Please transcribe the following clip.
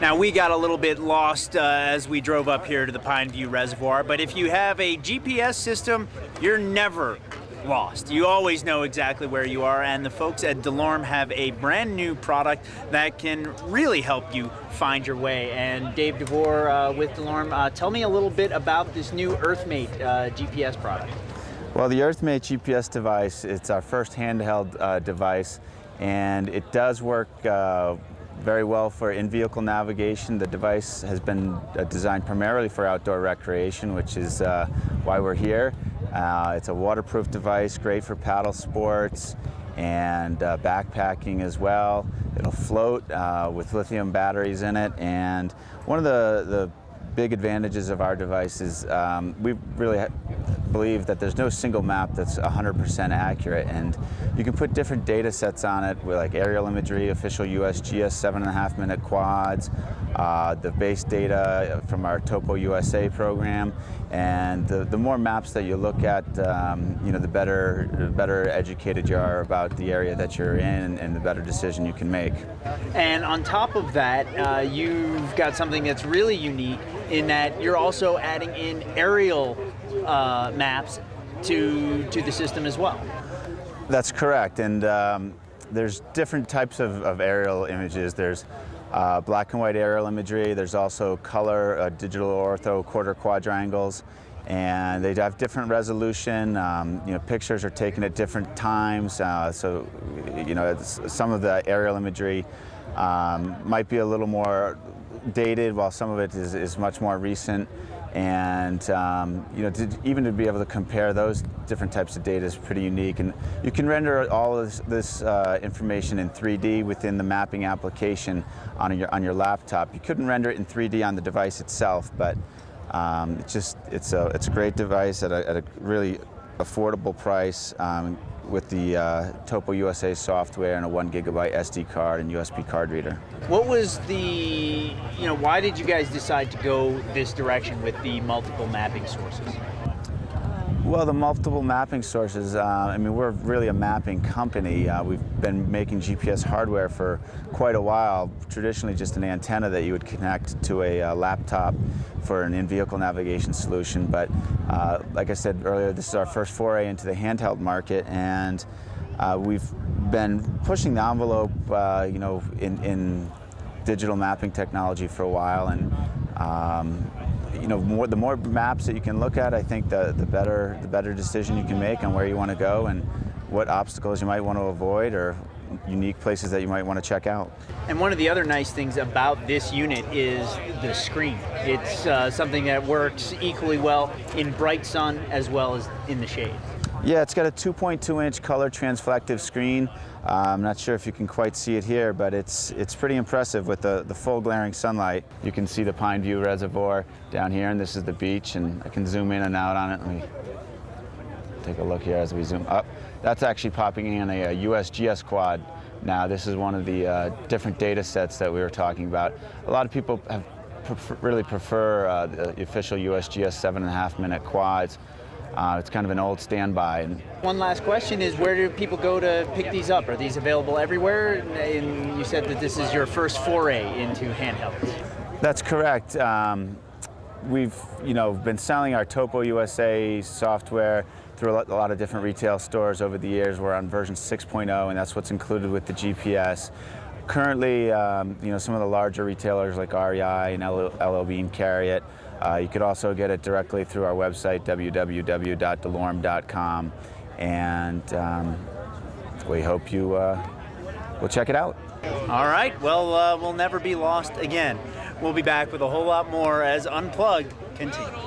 Now, we got a little bit lost as we drove up here to the Pine View Reservoir, but if you have a GPS system, you're never lost. You always know exactly where you are, and the folks at DeLorme have a brand new product that can really help you find your way. And Dave DeVore with DeLorme, tell me a little bit about this new Earthmate GPS product. Well, the Earthmate GPS device, it's our first handheld device, and it does work very well for in-vehicle navigation. The device has been designed primarily for outdoor recreation, which is why we're here. It's a waterproof device, great for paddle sports and backpacking as well. It'll float with lithium batteries in it, and one of the big advantages of our device is we really believe that there's no single map that's 100% accurate, and you can put different data sets on it with like aerial imagery, official USGS 7.5-minute quads, the base data from our Topo USA program, and the more maps that you look at, you know, the better educated you are about the area that you're in, and the better decision you can make. And on top of that, you've got something that's really unique in that you're also adding in aerial maps to the system as well. That's correct, and there's different types of aerial images. There's black and white aerial imagery. There's also color, digital ortho quarter quadrangles, and they have different resolution. You know, pictures are taken at different times, so you know, some of the aerial imagery might be a little more dated, while some of it is much more recent. And you know, even to be able to compare those different types of data is pretty unique. And you can render all of this information in 3D within the mapping application on your laptop. You couldn't render it in 3D on the device itself, but it's a great device at a really affordable price with the Topo USA software and a 1 GB SD card and USB card reader. What was why did you guys decide to go this direction with the multiple mapping sources? Well, the multiple mapping sources, I mean, we're really a mapping company. We've been making GPS hardware for quite a while, traditionally just an antenna that you would connect to a laptop for an in-vehicle navigation solution. But like I said earlier, this is our first foray into the handheld market, and we've been pushing the envelope, you know, in digital mapping technology for a while, and you know, the more maps that you can look at, I think the better decision you can make on where you want to go and what obstacles you might want to avoid or unique places that you might want to check out. And one of the other nice things about this unit is the screen. It's something that works equally well in bright sun as well as in the shade. Yeah, it's got a 2.2-inch color transflective screen. I'm not sure if you can quite see it here, but it's pretty impressive with the full glaring sunlight. You can see the Pine View Reservoir down here, and this is the beach, and I can zoom in and out on it. Let me take a look here as we zoom up. That's actually popping in a USGS quad. Now, this is one of the different data sets that we were talking about. A lot of people really prefer the official USGS 7.5-minute quads. It's kind of an old standby. One last question is, where do people go to pick these up? Are these available everywhere? And you said that this is your first foray into handhelds. That's correct. We've been selling our Topo USA software through a lot of different retail stores over the years. We're on version 6.0, and that's what's included with the GPS. Currently, some of the larger retailers like REI and LL Bean carry it. You could also get it directly through our website, www.delorme.com, and we hope you will check it out. All right, well, we'll never be lost again. We'll be back with a whole lot more as Unplugged continues.